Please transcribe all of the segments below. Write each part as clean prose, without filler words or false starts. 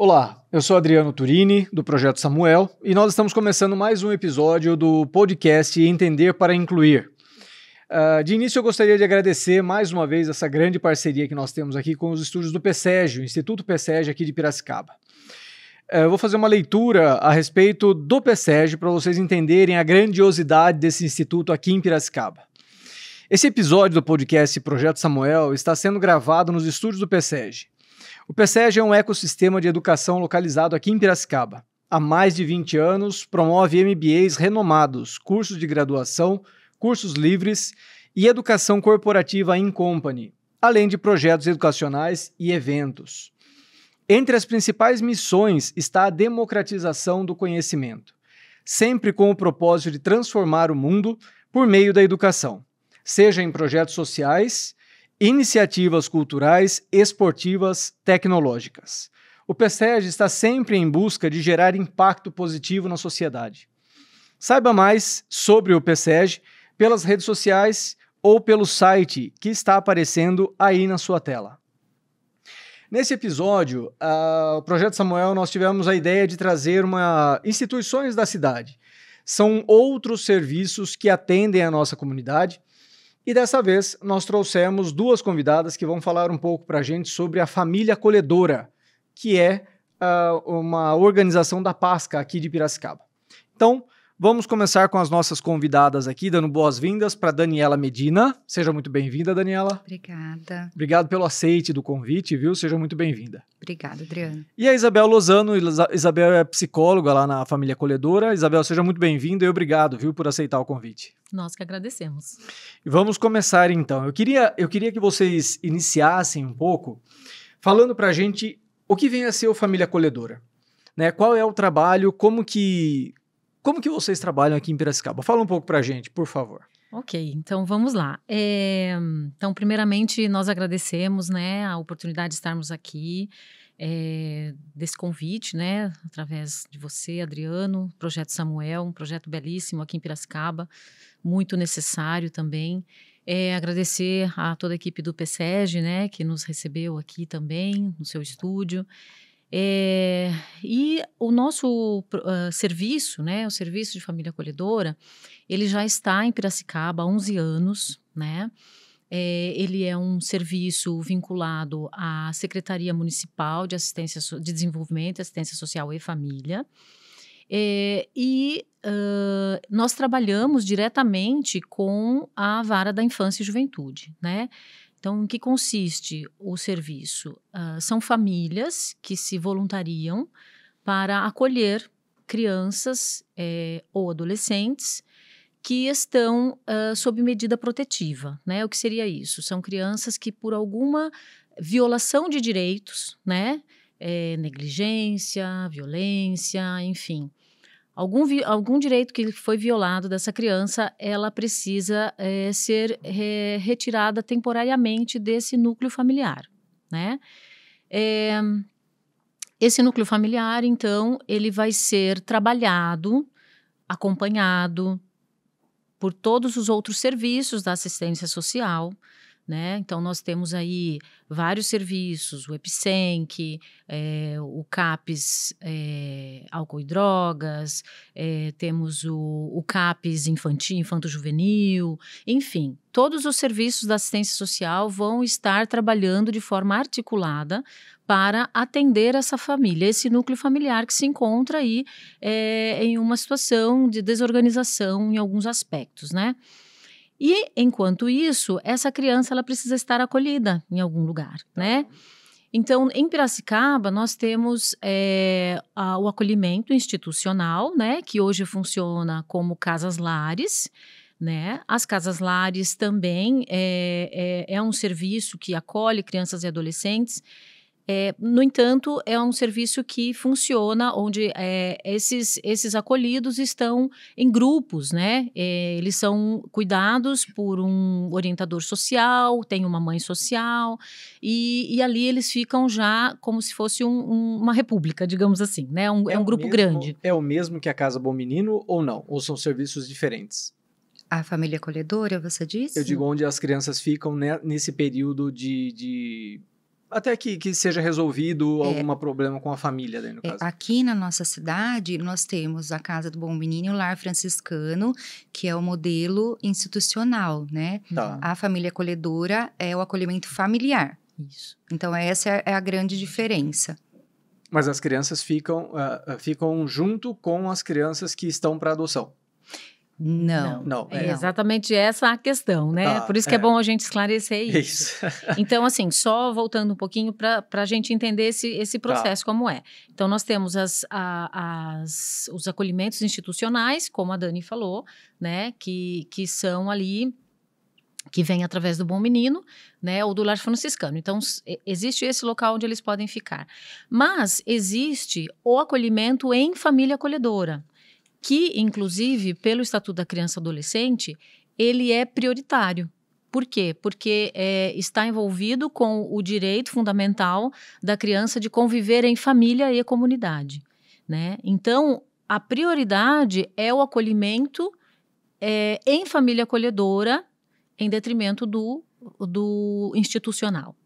Olá, eu sou Adriano Turini, do Projeto Samuel, e nós estamos começando mais um episódio do podcast Entender para Incluir. De início, eu gostaria de agradecer mais uma vez essa grande parceria que nós temos aqui com os estúdios do PSEG, o Instituto PSEG aqui de Piracicaba. Eu vou fazer uma leitura a respeito do PSEG para vocês entenderem a grandiosidade desse instituto aqui em Piracicaba. Esse episódio do podcast Projeto Samuel está sendo gravado nos estúdios do PSEG. O PSEG é um ecossistema de educação localizado aqui em Piracicaba. Há mais de 20 anos, promove MBAs renomados, cursos de graduação, cursos livres e educação corporativa in company, além de projetos educacionais e eventos. Entre as principais missões está a democratização do conhecimento, sempre com o propósito de transformar o mundo por meio da educação, seja em projetos sociais, iniciativas culturais, esportivas, tecnológicas. O PSEG está sempre em busca de gerar impacto positivo na sociedade. Saiba mais sobre o PSEG pelas redes sociais ou pelo site que está aparecendo aí na sua tela. Nesse episódio, o Projeto Samuel, nós tivemos a ideia de trazer instituições da cidade. São outros serviços que atendem a nossa comunidade. E dessa vez nós trouxemos duas convidadas que vão falar um pouco para a gente sobre a Família Acolhedora, que é uma organização da PASCA aqui de Piracicaba. Então, vamos começar com as nossas convidadas aqui, dando boas-vindas para Daniela Medina. Seja muito bem-vinda, Daniela. Obrigada. Obrigado pelo aceite do convite, viu? Seja muito bem-vinda. Obrigada, Adriano. E a Isabel Lozano. Isabel é psicóloga lá na Família Acolhedora. Isabel, seja muito bem-vinda e obrigado, viu, por aceitar o convite. Nós que agradecemos. E vamos começar então. Eu queria que vocês iniciassem um pouco falando para a gente o que vem a ser o Família Acolhedora, né? Qual é o trabalho, como que vocês trabalham aqui em Piracicaba? Fala um pouco para a gente, por favor. Ok, então vamos lá. Então, primeiramente, nós agradecemos, né, a oportunidade de estarmos aqui, desse convite, né, através de você, Adriano, Projeto Samuel, um projeto belíssimo aqui em Piracicaba, muito necessário também. Agradecer a toda a equipe do PSEG, né, que nos recebeu aqui também, no seu estúdio. E o nosso serviço, né, o Serviço de Família Acolhedora, ele já está em Piracicaba há 11 anos, né? Ele é um serviço vinculado à Secretaria Municipal de de Desenvolvimento, Assistência Social e Família. Nós trabalhamos diretamente com a Vara da Infância e Juventude, né? Então, em que consiste o serviço? São famílias que se voluntariam para acolher crianças ou adolescentes que estão sob medida protetiva, né? O que seria isso? São crianças que, por alguma violação de direitos, né? Negligência, violência, enfim, algum direito que foi violado dessa criança, ela precisa ser retirada temporariamente desse núcleo familiar, né? Esse núcleo familiar, então, ele vai ser trabalhado, acompanhado por todos os outros serviços da assistência social, né? Então, nós temos aí vários serviços, o EPSENC, o CAPES álcool e drogas, temos o CAPES infanto-juvenil, enfim, todos os serviços da assistência social vão estar trabalhando de forma articulada para atender essa família, esse núcleo familiar que se encontra aí em uma situação de desorganização em alguns aspectos, né? E, enquanto isso, essa criança ela precisa estar acolhida em algum lugar, né? Então, em Piracicaba, nós temos o acolhimento institucional, né? Que hoje funciona como casas-lares, né? As casas-lares também é um serviço que acolhe crianças e adolescentes. No entanto, é um serviço que funciona onde esses acolhidos estão em grupos, né? Eles são cuidados por um orientador social, tem uma mãe social, e ali eles ficam já como se fosse uma república, digamos assim, né? É um grupo grande. É o mesmo que a Casa Bom Menino ou não? Ou são serviços diferentes? A família acolhedora, você disse? Eu digo onde as crianças ficam nesse período de até que seja resolvido algum problema com a família, daí, no caso. Aqui na nossa cidade, nós temos a Casa do Bom Menino e o Lar Franciscano, que é o modelo institucional, né? Tá. A família acolhedora é o acolhimento familiar. Isso. Então, essa é a grande diferença. Mas as crianças ficam junto com as crianças que estão para adoção. Não. É exatamente essa a questão, né? Por isso que é bom a gente esclarecer isso. Então, assim, só voltando um pouquinho para a gente entender esse processo como é. Então, nós temos os acolhimentos institucionais, como a Dani falou, né? Que são ali, que vem através do Bom Menino, né, ou do Lar Franciscano. Então, existe esse local onde eles podem ficar. Mas existe o acolhimento em família acolhedora, que, inclusive, pelo Estatuto da Criança e Adolescente, ele é prioritário. Por quê? Porque está envolvido com o direito fundamental da criança de conviver em família e comunidade, né? Então, a prioridade é o acolhimento em família acolhedora, em detrimento do institucional.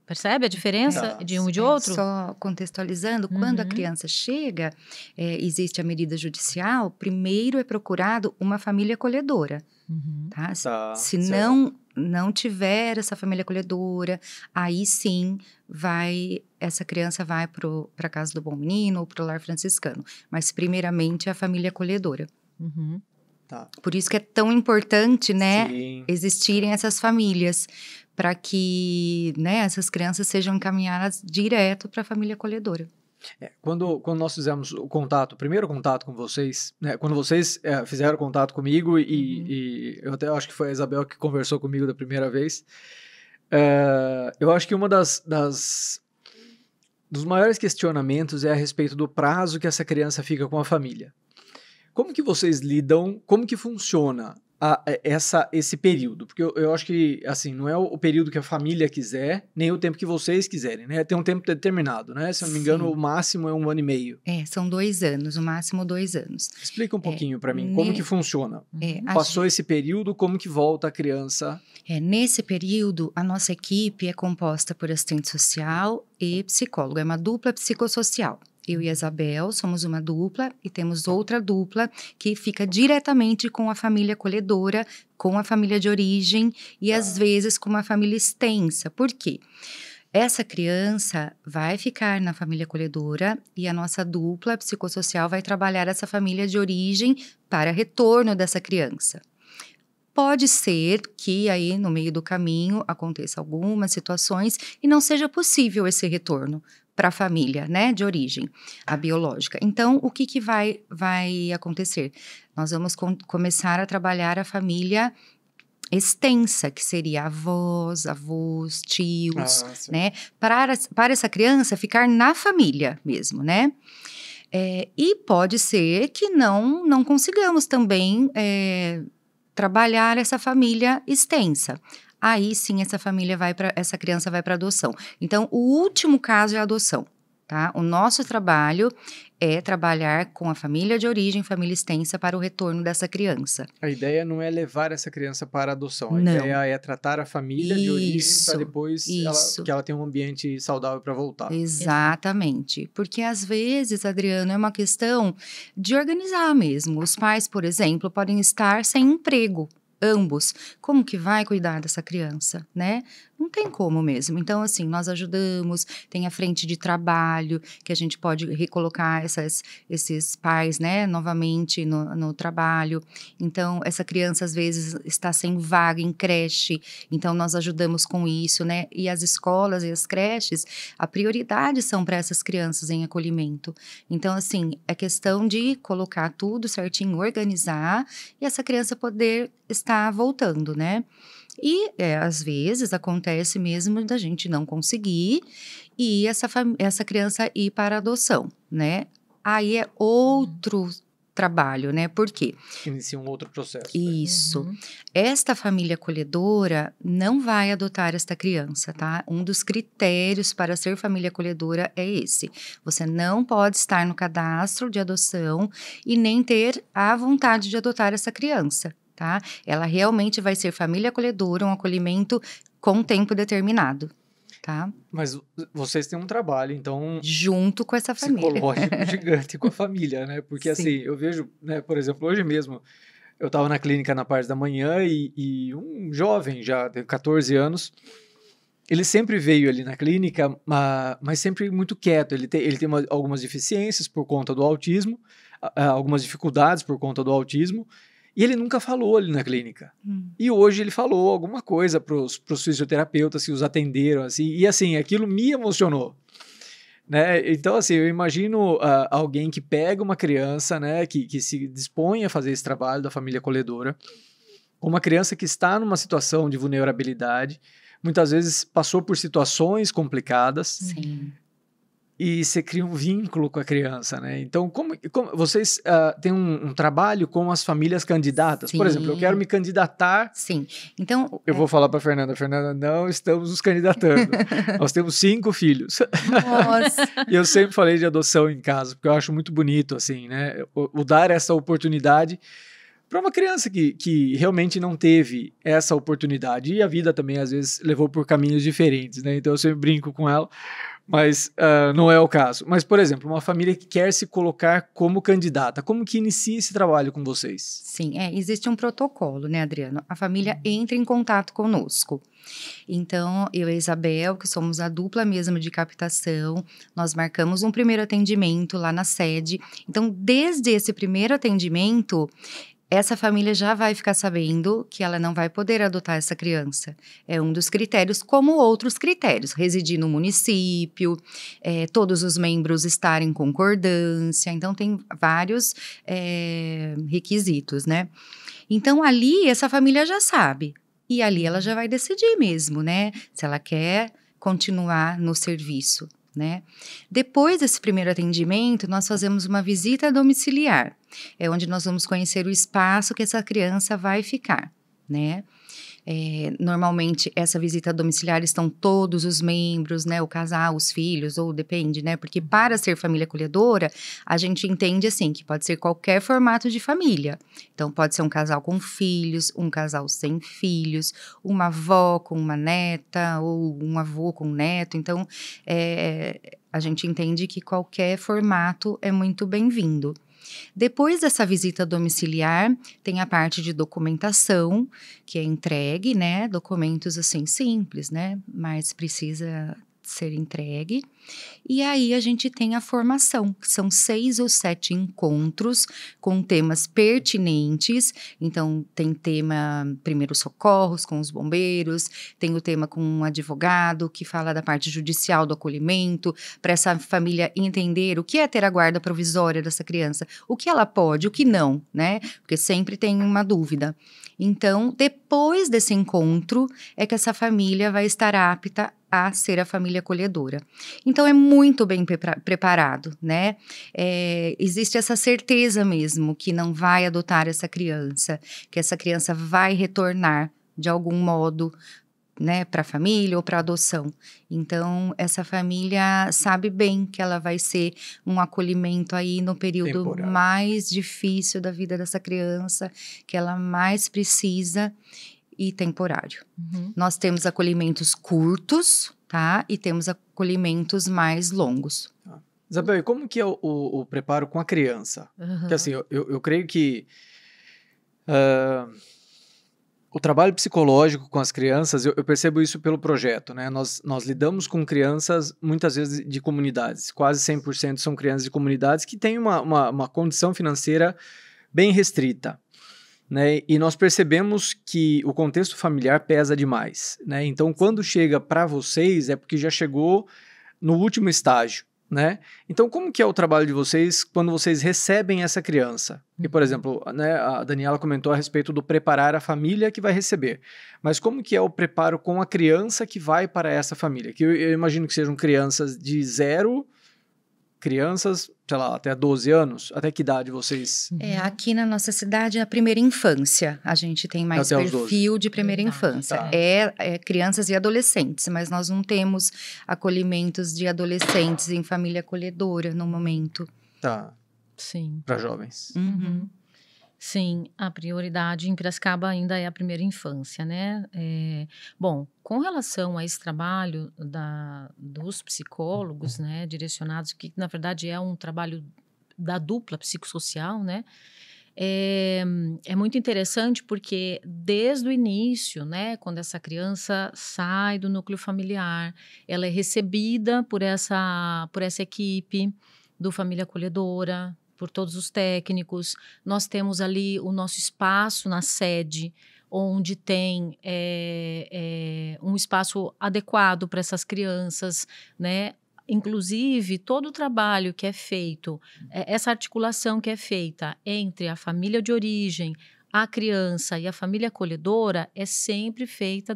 Percebe a diferença de um e de outro? Só contextualizando, quando a criança chega, existe a medida judicial, primeiro é procurado uma família acolhedora. Tá? Se não tiver essa família acolhedora, aí sim essa criança vai para a Casa do Bom Menino ou para o Lar Franciscano. Mas primeiramente é a família acolhedora. Tá. Por isso que é tão importante, né, Sim. existirem essas famílias, para que, né, essas crianças sejam encaminhadas direto para a família acolhedora. Quando nós fizemos o primeiro contato com vocês, né, quando vocês fizeram contato comigo e eu até acho que foi a Isabel que conversou comigo da primeira vez, eu acho que uma dos maiores questionamentos é a respeito do prazo que essa criança fica com a família. Como que vocês lidam, como que funciona esse período? Porque eu acho que, assim, não é o período que a família quiser, nem o tempo que vocês quiserem, né? Tem um tempo determinado, né? Se eu não me engano, o máximo é 1 ano e meio. São 2 anos, o máximo 2 anos. Explica um pouquinho para mim, como que funciona? Passou esse período, como que volta a criança? Nesse período, a nossa equipe é composta por assistente social e psicólogo, é uma dupla psicossocial. Eu e a Isabel somos uma dupla e temos outra dupla que fica diretamente com a família acolhedora, com a família de origem e às vezes com uma família extensa. Por quê? Essa criança vai ficar na família acolhedora e a nossa dupla psicossocial vai trabalhar essa família de origem para retorno dessa criança. Pode ser que aí no meio do caminho aconteça algumas situações e não seja possível esse retorno para a família, né, de origem, a biológica. Então, o que vai acontecer? Nós vamos começar a trabalhar a família extensa, que seria avós, tios, né, para essa criança ficar na família mesmo, né? E pode ser que não consigamos também trabalhar essa família extensa. Aí sim essa criança vai para adoção. Então, o último caso é a adoção, tá? O nosso trabalho é trabalhar com a família de origem, família extensa, para o retorno dessa criança. A ideia não é levar essa criança para a adoção, a ideia é tratar a família de origem para depois que ela tenha um ambiente saudável para voltar. Exatamente, porque às vezes, Adriano, é uma questão de organizar mesmo. Os pais, por exemplo, podem estar sem emprego. Ambos, como que vai cuidar dessa criança, né? Não tem como mesmo. Então, assim, nós ajudamos, tem a frente de trabalho, que a gente pode recolocar esses pais, né, novamente no trabalho. Então, essa criança, às vezes, está sem vaga em creche, então nós ajudamos com isso, né? E as escolas e as creches, a prioridade são para essas crianças em acolhimento. Então, assim, é questão de colocar tudo certinho, organizar, e essa criança poder estar voltando, né? E, às vezes, acontece mesmo da gente não conseguir e essa criança ir para a adoção, né? Aí é outro trabalho, né? Por quê? Inicia um outro processo. Isso. Esta família acolhedora não vai adotar esta criança, tá? Um dos critérios para ser família acolhedora é esse. Você não pode estar no cadastro de adoção e nem ter a vontade de adotar essa criança. Tá? Ela realmente vai ser família acolhedora, um acolhimento com tempo determinado. tá? Mas vocês têm um trabalho, então, Junto com essa família. psicológico gigante com a família, né? Porque, Sim. assim, eu vejo, né, por exemplo, hoje mesmo, eu estava na clínica na parte da manhã e um jovem, já de 14 anos, ele sempre veio ali na clínica, mas sempre muito quieto. Ele tem algumas deficiências por conta do autismo, algumas dificuldades por conta do autismo, e ele nunca falou ali na clínica. E hoje ele falou alguma coisa para os fisioterapeutas que os atenderam, assim, e assim, aquilo me emocionou. Né? Então, assim, eu imagino alguém que pega uma criança, né, que se dispõe a fazer esse trabalho da família acolhedora, uma criança que está numa situação de vulnerabilidade, muitas vezes passou por situações complicadas, Sim. e você cria um vínculo com a criança, né? Então, como vocês têm um trabalho com as famílias candidatas? Por exemplo, eu Sim. quero me candidatar. Sim. Então, Eu vou falar para Fernanda, não estamos nos candidatando. Nós temos 5 filhos. nossa, E eu sempre falei de adoção em casa, porque eu acho muito bonito, assim, né? O dar essa oportunidade para uma criança que realmente não teve essa oportunidade. E a vida também, às vezes, levou por caminhos diferentes, né? Então eu sempre brinco com ela, mas não é o caso. Mas, por exemplo, uma família que quer se colocar como candidata, como que inicia esse trabalho com vocês? sim, existe um protocolo, né, Adriano? A família entra em contato conosco. Então, eu e a Isabel, que somos a dupla mesmo de captação, nós marcamos um primeiro atendimento lá na sede. Então, desde esse primeiro atendimento, essa família já vai ficar sabendo que ela não vai poder adotar essa criança. É um dos critérios, como outros critérios. Residir no município, todos os membros estarem em concordância. Então, tem vários requisitos, né? Então, ali, essa família já sabe. E ali ela já vai decidir mesmo, né? Se ela quer continuar no serviço, né? Depois desse primeiro atendimento, nós fazemos uma visita domiciliar. É onde nós vamos conhecer o espaço que essa criança vai ficar, né? Normalmente, essa visita domiciliar estão todos os membros, né? O casal, os filhos, ou depende, né? Porque para ser família acolhedora, a gente entende assim, que pode ser qualquer formato de família. Então, pode ser um casal com filhos, um casal sem filhos, uma avó com uma neta, ou um avô com um neto. Então, a gente entende que qualquer formato é muito bem-vindo. Depois dessa visita domiciliar, tem a parte de documentação, que é entregue, né? Documentos, assim, simples, né? Mas precisa ser entregue. E aí, a gente tem a formação, que são 6 ou 7 encontros com temas pertinentes. Então, tem tema primeiros socorros com os bombeiros, tem o tema com um advogado que fala da parte judicial do acolhimento, para essa família entender o que é ter a guarda provisória dessa criança, o que ela pode, o que não, né? Porque sempre tem uma dúvida. Então, depois desse encontro, é que essa família vai estar apta a ser a família acolhedora. Então, é muito bem preparado, né? Existe essa certeza mesmo que não vai adotar essa criança, que essa criança vai retornar de algum modo, né, para a família ou para adoção. Então, essa família sabe bem que ela vai ser um acolhimento aí no período Temporário. mais difícil da vida dessa criança, que ela mais precisa, e temporário. Nós temos acolhimentos curtos, tá? E temos acolhimentos mais longos. Isabel, e como que é o preparo com a criança? Porque assim, eu creio que o trabalho psicológico com as crianças, eu percebo isso pelo projeto, né? Nós lidamos com crianças, muitas vezes, de comunidades. Quase 100% são crianças de comunidades que têm uma condição financeira bem restrita, né? E nós percebemos que o contexto familiar pesa demais, né? Então, quando chega para vocês, é porque já chegou no último estágio, né? Então, como que é o trabalho de vocês quando vocês recebem essa criança? E, por exemplo, né, a Daniela comentou a respeito do preparar a família que vai receber. Mas como que é o preparo com a criança que vai para essa família? Que eu imagino que sejam crianças de 0, crianças, sei lá, até 12 anos. Até que idade vocês... Aqui na nossa cidade, a primeira infância. A gente tem mais Até os perfil de primeira infância. Tá. É crianças e adolescentes, mas nós não temos acolhimentos de adolescentes em família acolhedora no momento. Tá, Sim. para jovens. Uhum. Sim, a prioridade em Piracicaba ainda é a primeira infância, né? Bom, com relação a esse trabalho dos psicólogos, né, direcionados, que na verdade é um trabalho da dupla psicossocial, né? É muito interessante porque desde o início, né, quando essa criança sai do núcleo familiar, ela é recebida por essa equipe do Família Acolhedora, por todos os técnicos. Nós temos ali o nosso espaço na sede, onde tem um espaço adequado para essas crianças, né? Inclusive, todo o trabalho que é feito, essa articulação que é feita entre a família de origem, a criança e a família acolhedora é sempre feita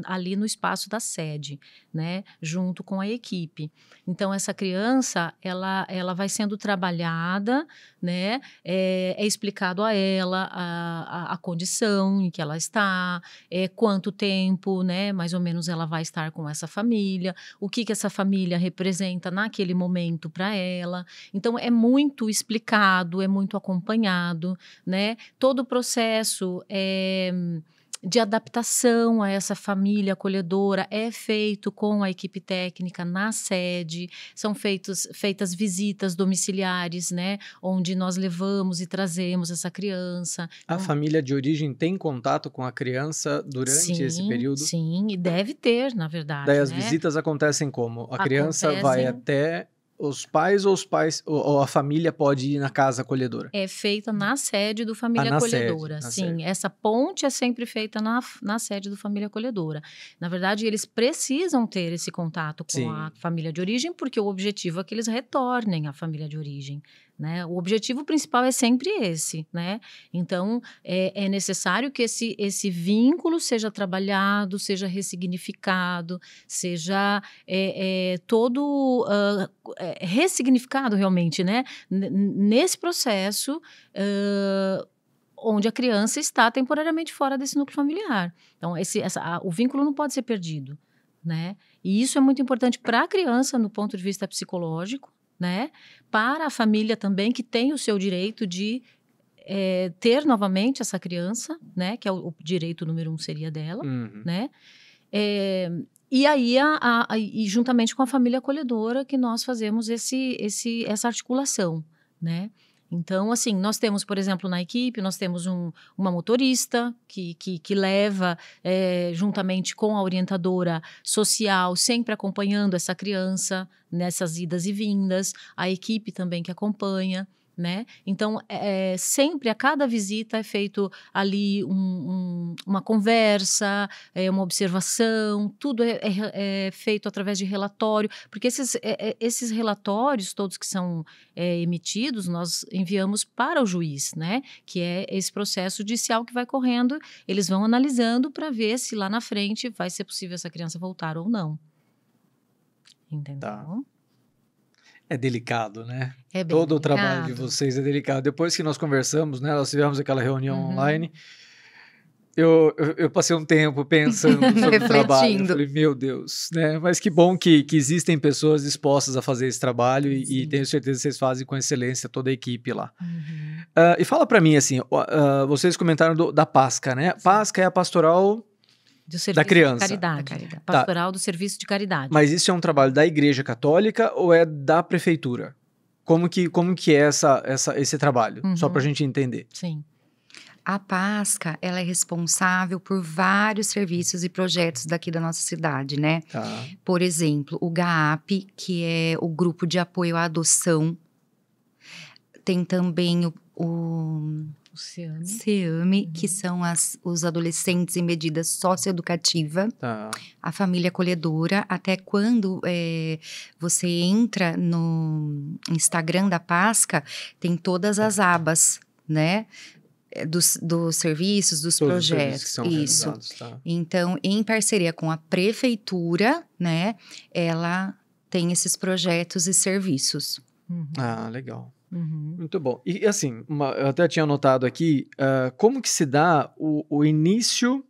ali no espaço da sede, né? Junto com a equipe. Então, essa criança, ela vai sendo trabalhada, né? É explicado a ela a condição em que ela está, quanto tempo, né? Mais ou menos ela vai estar com essa família, o que essa família representa naquele momento para ela. Então, é muito explicado, é muito acompanhado, né? Todo o processo de adaptação a essa família acolhedora é feito com a equipe técnica na sede, são feitas visitas domiciliares, né, onde nós levamos e trazemos essa criança. A família de origem tem contato com a criança durante esse período? Sim, e deve ter, na verdade. Daí as visitas acontecem como? A criança vai até os pais ou a família pode ir na casa acolhedora? É feita na sede do Família Acolhedora. Sim, essa ponte é sempre feita na sede do Família Acolhedora. Na verdade, eles precisam ter esse contato com a família de origem, porque o objetivo é que eles retornem à família de origem, né? O objetivo principal é sempre esse, né? Então, é necessário que esse vínculo seja trabalhado, seja ressignificado, seja todo ressignificado realmente, né? Nesse processo, onde a criança está temporariamente fora desse núcleo familiar. Então, o vínculo não pode ser perdido, né? E isso é muito importante para a criança, no ponto de vista psicológico, né? Para a família também, que tem o seu direito de ter novamente essa criança, né? Que é o direito número 1 seria dela, né? E aí, e juntamente com a família acolhedora, que nós fazemos essa articulação, né? Então, assim, nós temos, por exemplo, na equipe, nós temos uma motorista que leva, juntamente com a orientadora social, sempre acompanhando essa criança nessas idas e vindas, a equipe também que acompanha, né? Então, sempre a cada visita é feito ali uma conversa, uma observação, tudo é feito através de relatório, porque esses relatórios todos que são emitidos, nós enviamos para o juiz, né? Que é esse processo judicial que vai correndo, eles vão analisando para ver se lá na frente vai ser possível essa criança voltar ou não. Entendeu? Tá. É delicado, né? É bem Todo delicado. O trabalho de vocês é delicado. Depois que nós conversamos, né? Nós tivemos aquela reunião online. Eu passei um tempo pensando sobre o trabalho. Eu falei, meu Deus, né? Mas que bom que existem pessoas dispostas a fazer esse trabalho e tenho certeza que vocês fazem com excelência toda a equipe lá. E fala para mim, assim, vocês comentaram da PASCA, né? Sim. PASCA é a pastoral da criança. De caridade. Pastoral do serviço de caridade. Mas isso é um trabalho da Igreja Católica ou é da prefeitura? Como que é esse trabalho? Só para a gente entender. Sim. A PASCA, ela é responsável por vários serviços e projetos daqui da nossa cidade, né? Tá. Por exemplo, o GAAP, que é o Grupo de Apoio à Adoção. Tem também o CEAME, que são os adolescentes em medida socioeducativa, a família acolhedora. Até quando você entra no Instagram da PASCA, tem todas as abas, né? Dos serviços, dos todos projetos. Os serviços que são realizados, tá. Então, em parceria com a prefeitura, né? Ela tem esses projetos e serviços. Ah, legal. Muito bom. E assim, eu até tinha anotado aqui, como que se dá o início...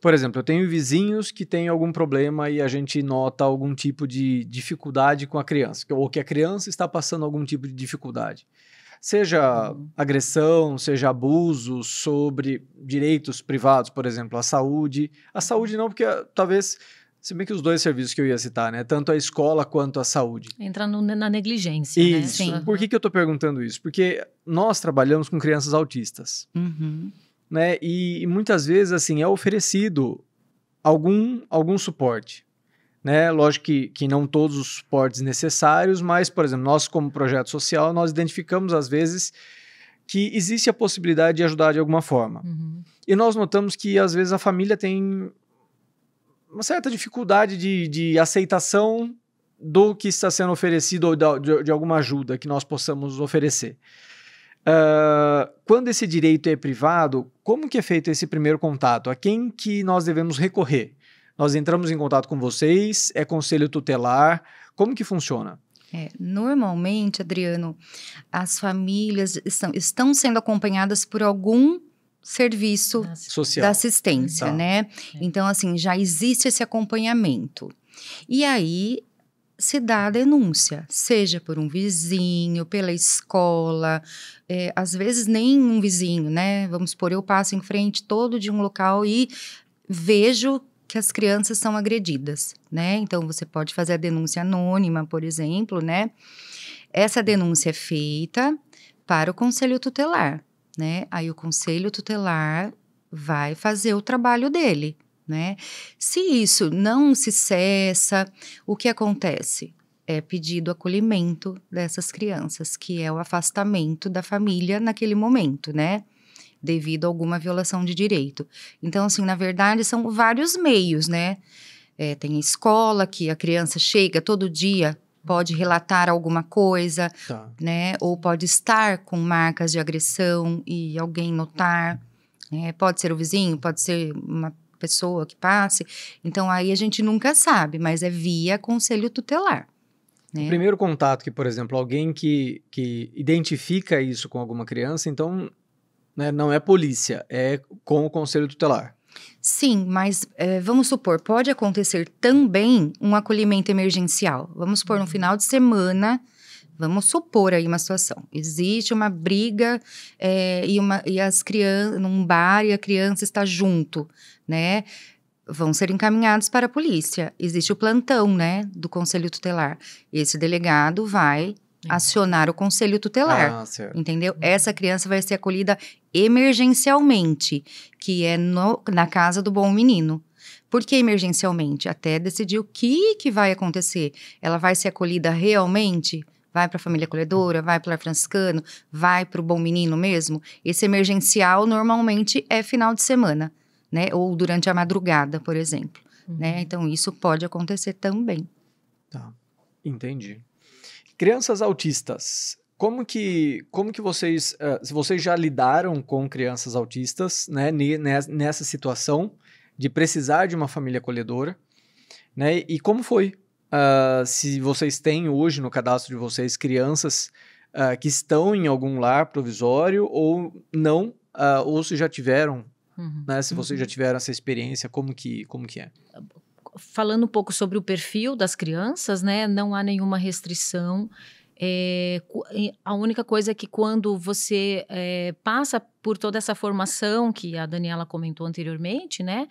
Por exemplo, eu tenho vizinhos que têm algum problema e a gente nota algum tipo de dificuldade com a criança, ou que a criança está passando algum tipo de dificuldade. Seja agressão, seja abuso sobre direitos privados, por exemplo, a saúde. A saúde não, porque talvez, se bem que os dois serviços que eu ia citar, né? Tanto a escola quanto a saúde. Entra na negligência, Isso. né? Sim. Por que eu estou perguntando isso? Porque nós trabalhamos com crianças autistas, né? E muitas vezes, assim, é oferecido algum suporte, né? Lógico que não todos os suportes necessários, mas, por exemplo, nós como projeto social, nós identificamos às vezes que existe a possibilidade de ajudar de alguma forma. E nós notamos que às vezes a família tem uma certa dificuldade de aceitação do que está sendo oferecido ou de alguma ajuda que nós possamos oferecer. Quando esse direito é privado, como que é feito esse primeiro contato? A quem que nós devemos recorrer? Nós entramos em contato com vocês? É conselho tutelar? Como que funciona? Normalmente, Adriano, as famílias estão sendo acompanhadas por algum serviço Social. da assistência, Tá. né? Então, assim, já existe esse acompanhamento. E aí, se dá a denúncia, seja por um vizinho, pela escola, às vezes nem um vizinho, né? Vamos supor, eu passo em frente todo de um local e vejo que as crianças são agredidas, né? Então, você pode fazer a denúncia anônima, por exemplo, né? Essa denúncia é feita para o conselho tutelar, né? Aí o conselho tutelar vai fazer o trabalho dele, né? Se isso não se cessa, o que acontece? É pedido acolhimento dessas crianças, que é o afastamento da família naquele momento, né? Devido a alguma violação de direito. Então, assim, na verdade, são vários meios, né? Tem a escola, que a criança chega todo dia, pode relatar alguma coisa, Tá. né? Ou pode estar com marcas de agressão e alguém notar, né? Pode ser o vizinho, pode ser uma pessoa que passe. Então, aí a gente nunca sabe, mas é via conselho tutelar, né? O primeiro contato que, por exemplo, alguém que identifica isso com alguma criança, então, né, não é polícia, é com o conselho tutelar. Sim, mas vamos supor, pode acontecer também um acolhimento emergencial. Vamos supor, no final de semana, vamos supor aí uma situação. Existe uma briga e as crianças, num bar, e a criança está junto, né? Vão ser encaminhados para a polícia. Existe o plantão, né, do conselho tutelar. Esse delegado vai acionar o conselho tutelar. Certo. Entendeu? Essa criança vai ser acolhida emergencialmente, que é na casa do bom menino. Por que emergencialmente? Até decidir o que vai acontecer. Ela vai ser acolhida realmente? Vai para a família acolhedora? Vai para o lar franciscano? Vai para o bom menino mesmo? Esse emergencial normalmente é final de semana, né? Ou durante a madrugada, por exemplo. Né? Então, isso pode acontecer também. Tá, entendi. Crianças autistas, como que vocês, se vocês já lidaram com crianças autistas, né, nessa situação de precisar de uma família acolhedora, né, e como foi? Se vocês têm hoje no cadastro de vocês crianças que estão em algum lar provisório ou não, ou se já tiveram, né, se vocês já tiveram essa experiência, como que é? Falando um pouco sobre o perfil das crianças, né, não há nenhuma restrição. A única coisa é que quando você passa por toda essa formação que a Daniela comentou anteriormente, né,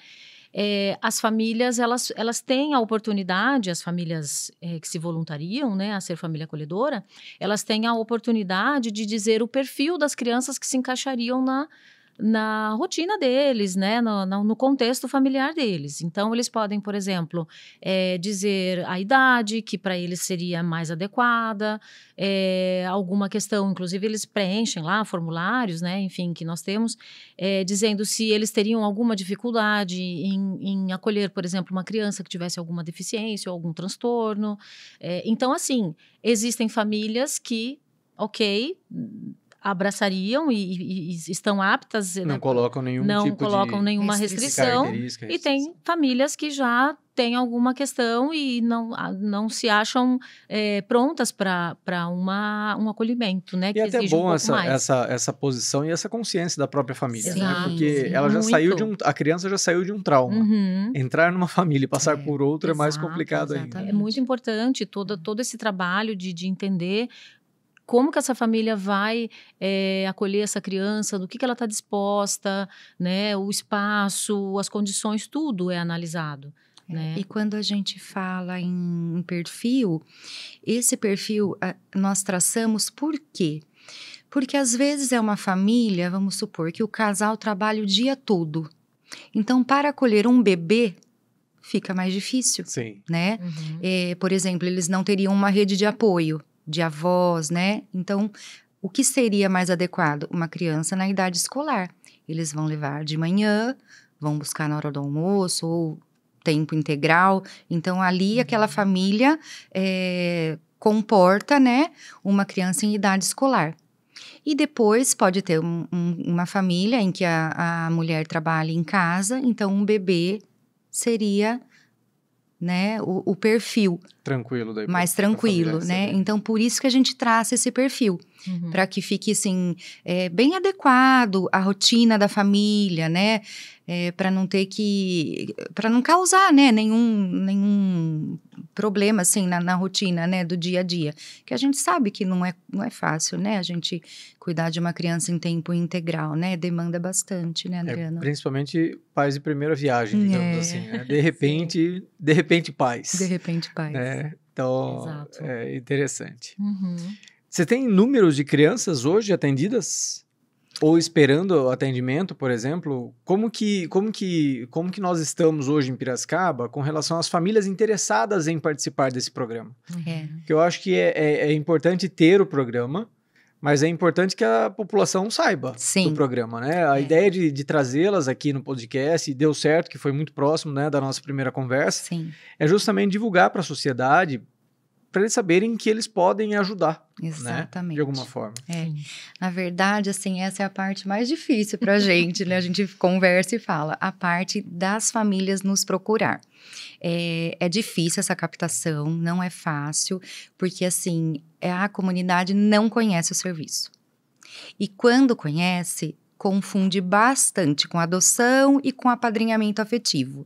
as famílias, elas têm a oportunidade, as famílias que se voluntariam, né, a ser família acolhedora, elas têm a oportunidade de dizer o perfil das crianças que se encaixariam na rotina deles, né, no contexto familiar deles. Então, eles podem, por exemplo, dizer a idade que para eles seria mais adequada, alguma questão, inclusive eles preenchem lá formulários, né, enfim, que nós temos, dizendo se eles teriam alguma dificuldade em acolher, por exemplo, uma criança que tivesse alguma deficiência ou algum transtorno. Então, assim, existem famílias que, abraçariam e estão aptas. Não colocam nenhum tipo colocam de nenhuma restrição. E tem famílias que já têm alguma questão e não se acham prontas para um acolhimento, né? E que até exige bom pouco mais. essa posição e essa consciência da própria família, Sim, né? Porque sim, ela já saiu muito. a criança já saiu de um trauma. Entrar numa família e passar por outra é mais Exato, complicado ainda. exatamente. É muito importante todo esse trabalho de entender como que essa família vai acolher essa criança, do que ela está disposta, né? O espaço, as condições, tudo é analisado. Né? E quando a gente fala em perfil, esse perfil nós traçamos por quê? Porque às vezes é uma família, vamos supor, que o casal trabalha o dia todo. Então, para acolher um bebê, fica mais difícil, Sim. Né? Por exemplo, eles não teriam uma rede de apoio, de avós, né? Então, o que seria mais adequado? Uma criança na idade escolar. Eles vão levar de manhã, vão buscar na hora do almoço ou tempo integral. Então, ali, aquela família comporta, né, uma criança em idade escolar. E depois pode ter uma família em que a mulher trabalha em casa, então um bebê seria, né, o perfil. Tranquilo daí. Mais tranquilo, né? Então, por isso que a gente traça esse perfil. Para que fique, assim, bem adequado à rotina da família, né? Para não ter para não causar, né, nenhum problema, assim, na rotina, né, do dia a dia. Que a gente sabe que não é fácil, né? A gente cuidar de uma criança em tempo integral, né? Demanda bastante, né, Adriana? Principalmente pais de primeira viagem, digamos assim, né? De repente pais. De repente pais. Né? Então, Exato. É interessante. Você tem números de crianças hoje atendidas? Ou esperando atendimento, por exemplo? Como que nós estamos hoje em Piracicaba com relação às famílias interessadas em participar desse programa? Porque eu acho que é importante ter o programa, mas é importante que a população saiba do programa, né? A ideia de trazê-las aqui no podcast, e deu certo, que foi muito próximo, né, da nossa primeira conversa, é justamente divulgar para a sociedade, para eles saberem que eles podem ajudar. Exatamente. Né? De alguma forma. Na verdade, assim, essa é a parte mais difícil pra gente, né? A gente conversa e fala. A parte das famílias nos procurar. É difícil essa captação, não é fácil, porque, assim, a comunidade não conhece o serviço. E quando conhece, confunde bastante com adoção e com apadrinhamento afetivo.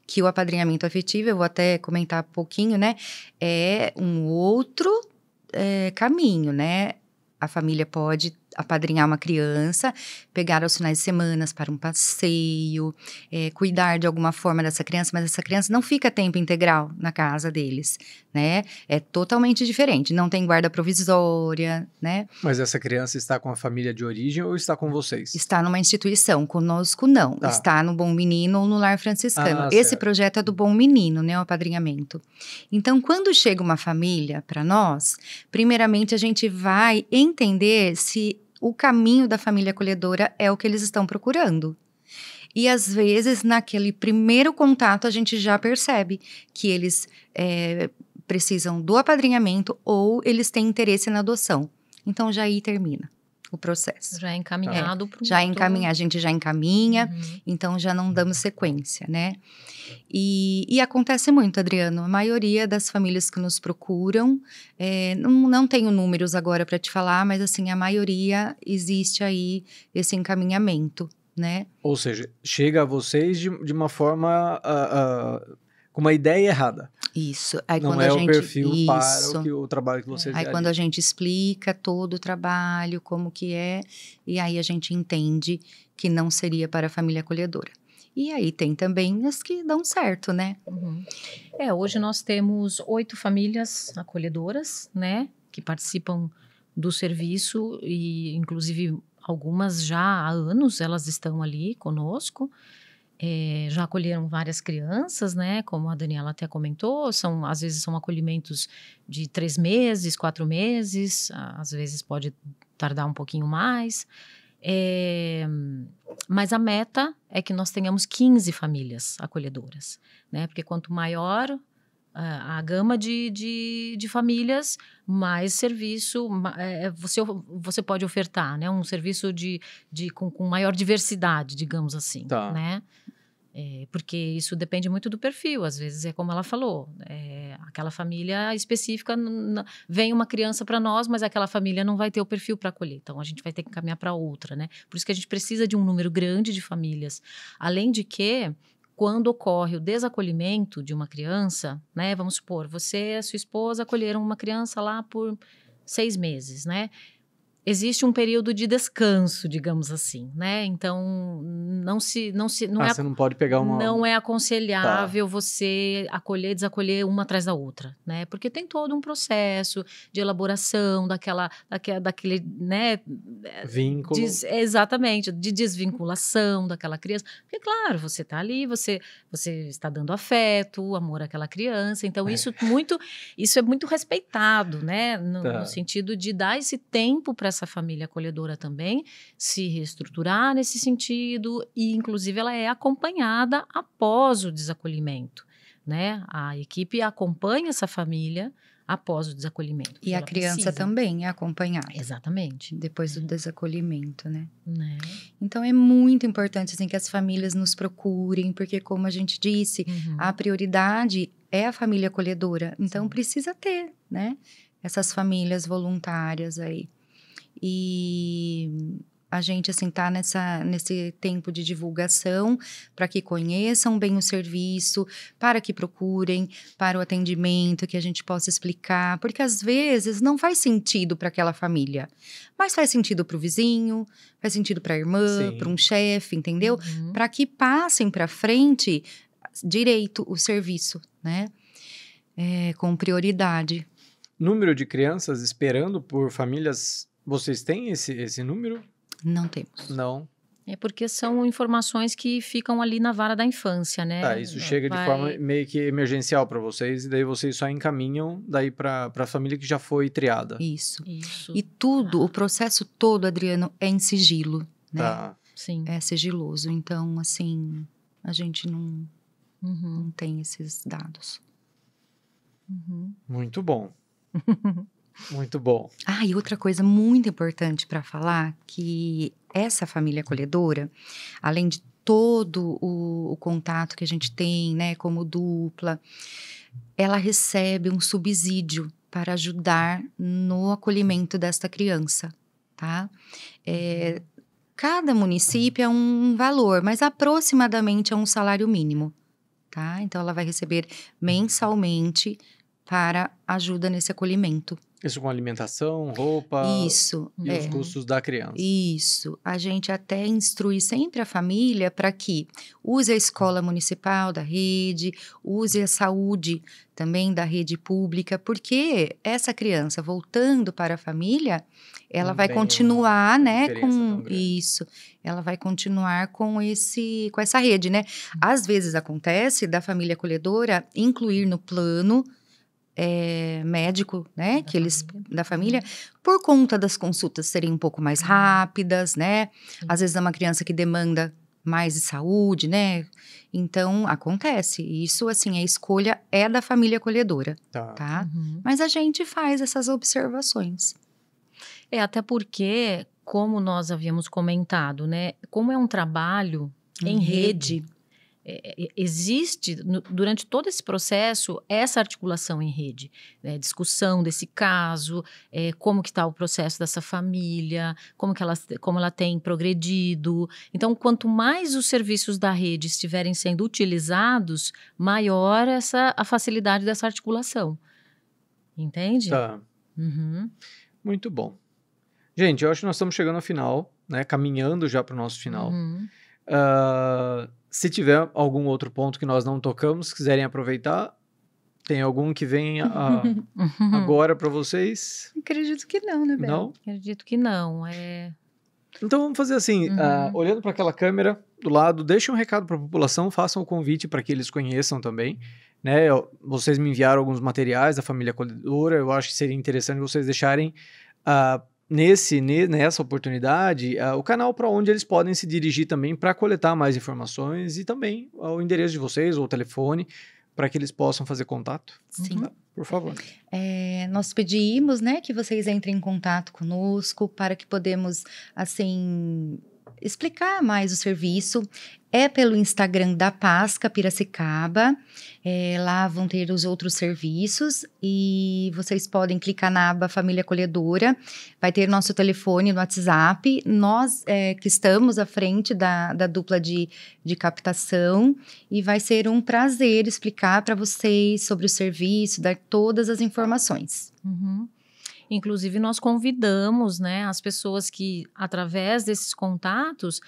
Que o apadrinhamento afetivo, eu vou até comentar um pouquinho, né? É um outro caminho, né? A família pode apadrinhar uma criança, pegar aos finais de semana para um passeio, cuidar de alguma forma dessa criança, mas essa criança não fica tempo integral na casa deles, né? É totalmente diferente, não tem guarda provisória, né? Mas essa criança está com a família de origem ou está com vocês? Está numa instituição, conosco não. Está no Bom Menino ou no Lar Franciscano. Esse certo. Projeto é do Bom Menino, né? O apadrinhamento. Então, quando chega uma família para nós, primeiramente a gente vai entender se o caminho da família acolhedora é o que eles estão procurando. E, às vezes, naquele primeiro contato, a gente já percebe que eles precisam do apadrinhamento ou eles têm interesse na adoção. Então, já aí termina o processo. Já é encaminhado para o a gente já encaminha, então já não damos sequência, né? E acontece muito, Adriano, a maioria das famílias que nos procuram, não tenho números agora para te falar, mas assim, a maioria existe aí esse encaminhamento, né? Ou seja, chega a vocês de uma forma, com uma ideia errada. Isso. Aí não quando é a gente, o perfil para o trabalho que vocês Aí quando a gente explica todo o trabalho, como que é, e aí a gente entende que não seria para a família acolhedora. E aí tem também as que dão certo, né? Hoje nós temos 8 famílias acolhedoras, né? Que participam do serviço e, inclusive, algumas já há anos elas estão ali conosco. Já acolheram várias crianças, né? Como a Daniela até comentou, às vezes são acolhimentos de 3 meses, 4 meses, às vezes pode tardar um pouquinho mais. Mas a meta é que nós tenhamos 15 famílias acolhedoras, né? Porque quanto maior a gama de famílias, mais serviço você pode ofertar, né? Um serviço com maior diversidade, digamos assim, né? Porque isso depende muito do perfil. Às vezes é como ela falou, aquela família específica, vem uma criança para nós, mas aquela família não vai ter o perfil para acolher, então a gente vai ter que caminhar para outra, né? Por isso que a gente precisa de um número grande de famílias. Além de que, quando ocorre o desacolhimento de uma criança, né? Vamos supor, você e a sua esposa acolheram uma criança lá por 6 meses, né? Existe um período de descanso, digamos assim, né? Então, não você não pode pegar uma... Não é aconselhável você acolher, desacolher uma atrás da outra, né? Porque tem todo um processo de elaboração daquele, né? Vínculo. Exatamente, de desvinculação daquela criança. Porque, claro, você está ali, você está dando afeto, amor àquela criança. Então, isso é muito respeitado, né? No sentido de dar esse tempo para essa família acolhedora também se reestruturar nesse sentido e, inclusive, ela é acompanhada após o desacolhimento, né? A equipe acompanha essa família após o desacolhimento. E a criança também é acompanhada. Exatamente. Depois do desacolhimento, né? Então, é muito importante, assim, que as famílias nos procurem, porque, como a gente disse, a prioridade é a família acolhedora. Então, precisa ter, né? Essas famílias voluntárias aí. E a gente, assim, tá nesse tempo de divulgação para que conheçam bem o serviço, para que procurem, para o atendimento, que a gente possa explicar, porque às vezes não faz sentido para aquela família, mas faz sentido para o vizinho, faz sentido para a irmã, para um chefe, entendeu? Para que passem para frente direito o serviço, né? Com prioridade. Número de crianças esperando por famílias, vocês têm esse número? Não temos. Não. É porque são informações que ficam ali na vara da infância, né? Isso chega de forma meio que emergencial para vocês, e daí vocês só encaminham daí para a família que já foi triada. Isso. E tudo, o processo todo, Adriano, é em sigilo, né? Sim. É sigiloso. Então, assim, a gente não tem esses dados. Muito bom. Muito bom. E outra coisa muito importante para falar, que essa família acolhedora, além de todo o contato que a gente tem, né, como dupla, ela recebe um subsídio para ajudar no acolhimento desta criança, tá? Cada município é um valor, mas aproximadamente é um salário mínimo, tá? Então, ela vai receber mensalmente para ajuda nesse acolhimento. Isso com alimentação, roupa... Isso. E os custos da criança. Isso. A gente até instrui sempre a família para que use a escola municipal da rede, use a saúde também da rede pública, porque essa criança, voltando para a família, ela vai continuar, né, com isso. Ela vai continuar com essa rede, né? Às vezes acontece da família acolhedora incluir no plano médico, né, da família, por conta das consultas serem um pouco mais rápidas, né, às vezes é uma criança que demanda mais de saúde, né, então acontece, isso assim, a escolha é da família acolhedora, tá? Mas a gente faz essas observações. Até porque, como nós havíamos comentado, né, como é um trabalho em rede, existe, durante todo esse processo, essa articulação em rede, né? Discussão desse caso, como que está o processo dessa família, como ela tem progredido. Então, quanto mais os serviços da rede estiverem sendo utilizados, maior a facilidade dessa articulação. Entende? Muito bom. Gente, eu acho que nós estamos chegando ao final, né? Caminhando já para o nosso final. Se tiver algum outro ponto que nós não tocamos, quiserem aproveitar, tem algum que vem agora para vocês? Acredito que não, né, Bel? Não? Acredito que não. Então vamos fazer assim, olhando para aquela câmera do lado, deixem um recado para a população, façam o convite para que eles conheçam também, né? Vocês me enviaram alguns materiais da família acolhedora, eu acho que seria interessante vocês deixarem nessa oportunidade, o canal para onde eles podem se dirigir também para coletar mais informações e também o endereço de vocês ou o telefone para que eles possam fazer contato. Sim. Por favor. Nós pedimos, né, que vocês entrem em contato conosco para que podemos, assim, explicar mais o serviço. É pelo Instagram da Pasca Piracicaba. Lá vão ter os outros serviços e vocês podem clicar na aba Família Acolhedora. Vai ter nosso telefone no WhatsApp. Nós que estamos à frente da dupla de captação e vai ser um prazer explicar para vocês sobre o serviço, dar todas as informações. Inclusive, nós convidamos, né, as pessoas que, através desses contatos,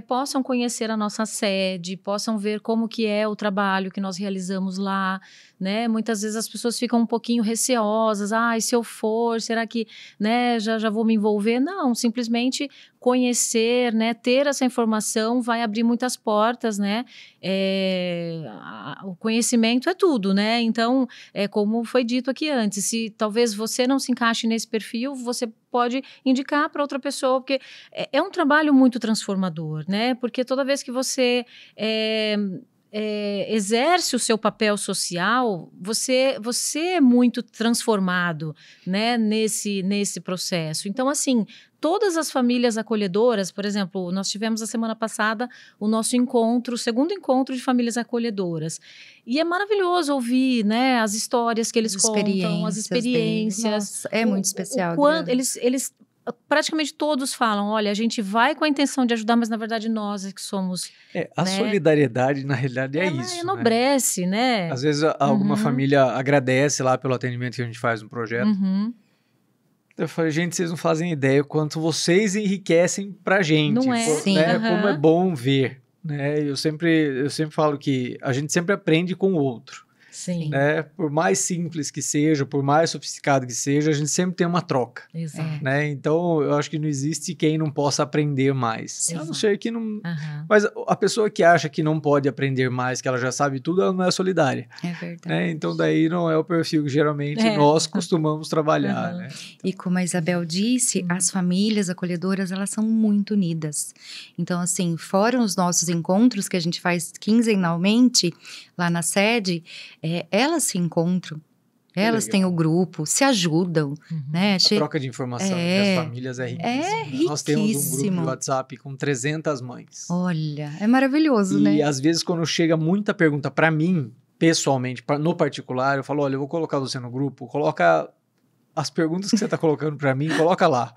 possam conhecer a nossa sede, possam ver como que é o trabalho que nós realizamos lá, né? Muitas vezes as pessoas ficam um pouquinho receosas. E se eu for, será que, né, já vou me envolver? Não, simplesmente conhecer, né, ter essa informação vai abrir muitas portas, né? O conhecimento é tudo, né? Então, como foi dito aqui antes, se talvez você não se encaixe nesse perfil, você pode indicar para outra pessoa, porque é um trabalho muito transformador, né? Porque toda vez que você exerce o seu papel social, você é muito transformado, né, nesse processo. Então, assim, todas as famílias acolhedoras, por exemplo, nós tivemos a semana passada o nosso encontro, o segundo encontro de famílias acolhedoras. E é maravilhoso ouvir, né, as histórias que eles contam, as experiências. Nossa, é muito especial. Quando eles praticamente todos falam, olha, a gente vai com a intenção de ajudar, mas na verdade nós é que somos... A solidariedade, na realidade, é isso. Enobrece, né? Às vezes alguma família agradece lá pelo atendimento que a gente faz no projeto. Eu falei, gente, vocês não fazem ideia o quanto vocês enriquecem pra gente. Não é? Sim. Né? Como é bom ver. Né? Eu sempre falo que a gente sempre aprende com o outro. Sim. Né? Por mais simples que seja, por mais sofisticado que seja, a gente sempre tem uma troca. Exato. Né? Então, eu acho que não existe quem não possa aprender mais. A não ser que não... Mas a pessoa que acha que não pode aprender mais, que ela já sabe tudo, ela não é solidária. É verdade. Né? Então, daí não é o perfil que geralmente nós costumamos trabalhar. Né? E como a Isabel disse, as famílias acolhedoras, elas são muito unidas. Então, assim, fora os nossos encontros que a gente faz quinzenalmente lá na sede, elas se encontram, elas têm o grupo, se ajudam, né? A troca de informação entre as famílias é riquíssima. Nós temos um grupo de WhatsApp com 300 mães. Olha, é maravilhoso, né? E às vezes quando chega muita pergunta para mim, pessoalmente, no particular, eu falo, olha, eu vou colocar você no grupo, coloca as perguntas que você está colocando para mim, coloca lá.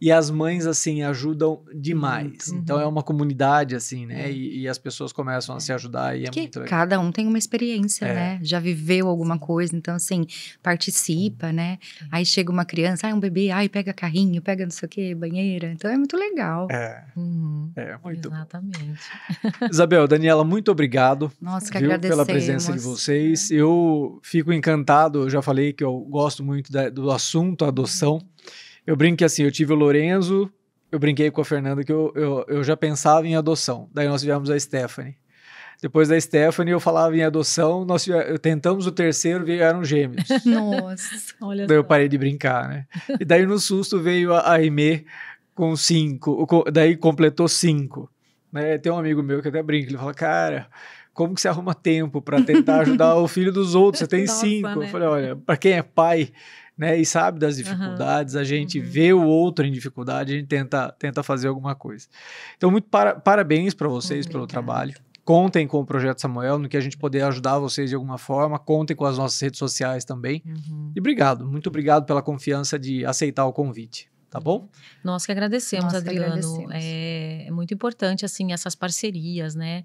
E as mães, assim, ajudam demais. Então, é uma comunidade, assim, né? E as pessoas começam a se ajudar e é muito legal. Cada um tem uma experiência, né? Já viveu alguma coisa. Então, assim, participa, né? Aí chega uma criança, um bebê, pega carrinho, pega não sei o quê, banheira. Então, é muito legal. Muito Exatamente. bom. Isabel, Daniela, muito obrigado. Nossa, que agradecemos. Pela presença de vocês. Eu fico encantado, eu já falei que eu gosto muito do assunto adoção. Eu brinco que assim, eu tive o Lorenzo, eu brinquei com a Fernanda que eu já pensava em adoção. Daí nós tivemos a Stephanie. Depois da Stephanie eu falava em adoção, tentamos o terceiro, vieram gêmeos. Nossa, olha daí só. Eu parei de brincar, né? E daí no susto veio a Aimee com 5, daí completou 5. Né? Tem um amigo meu que até brinca, ele fala, cara... Como que você arruma tempo para tentar ajudar o filho dos outros? Você tem 5. Né? Eu falei, olha, para quem é pai, né, e sabe das dificuldades, a gente vê o outro em dificuldade, a gente tenta fazer alguma coisa. Então, muito parabéns para vocês pelo trabalho. Contem com o Projeto Samuel, no que a gente puder ajudar vocês de alguma forma. Contem com as nossas redes sociais também. E obrigado, muito obrigado pela confiança de aceitar o convite. Tá bom? Nós que agradecemos, Adriano. É muito importante, assim, essas parcerias, né?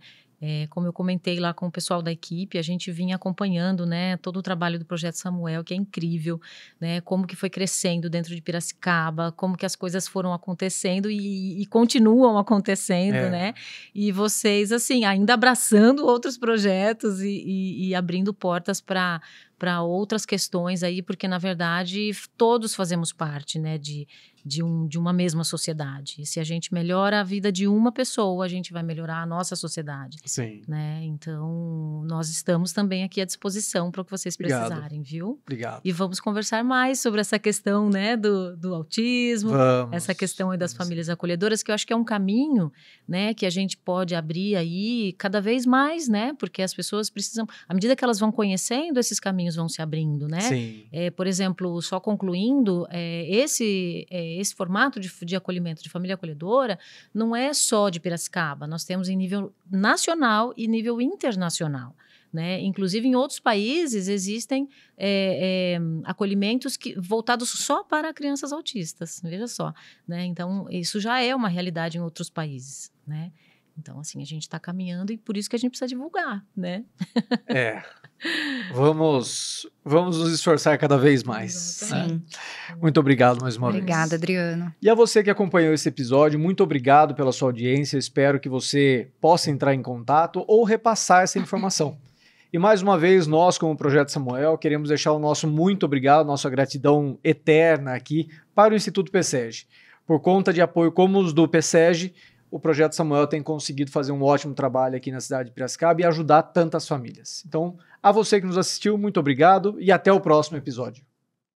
Como eu comentei lá com o pessoal da equipe, a gente vinha acompanhando, né, todo o trabalho do Projeto Samuel, que é incrível, né, como que foi crescendo dentro de Piracicaba, como que as coisas foram acontecendo e continuam acontecendo, né, e vocês, assim, ainda abraçando outros projetos e abrindo portas para outras questões aí, porque, na verdade, todos fazemos parte, né, de uma mesma sociedade. E se a gente melhora a vida de uma pessoa, a gente vai melhorar a nossa sociedade. Sim. Né? Então, nós estamos também aqui à disposição para o que vocês precisarem, viu? Obrigado. E vamos conversar mais sobre essa questão, né, do autismo, essa questão aí das famílias acolhedoras, que eu acho que é um caminho, né, que a gente pode abrir aí cada vez mais, né? Porque as pessoas precisam, à medida que elas vão conhecendo, esses caminhos vão se abrindo, né? Sim. Por exemplo, só concluindo, esse formato de acolhimento de família acolhedora não é só de Piracicaba, nós temos em nível nacional e nível internacional. Né? Inclusive, em outros países existem acolhimentos voltados só para crianças autistas, veja só. Né? Então, isso já é uma realidade em outros países. Né? Então, assim, a gente está caminhando e por isso que a gente precisa divulgar, né? Vamos nos esforçar cada vez mais. Sim. Muito obrigado mais uma vez. Obrigada, Adriano. E a você que acompanhou esse episódio, muito obrigado pela sua audiência. Espero que você possa entrar em contato ou repassar essa informação. E mais uma vez, nós, como Projeto Samuel, queremos deixar o nosso muito obrigado, nossa gratidão eterna aqui para o Instituto PSEG. Por conta de apoio como os do PSEG, o Projeto Samuel tem conseguido fazer um ótimo trabalho aqui na cidade de Piracicaba e ajudar tantas famílias. Então, a você que nos assistiu, muito obrigado e até o próximo episódio.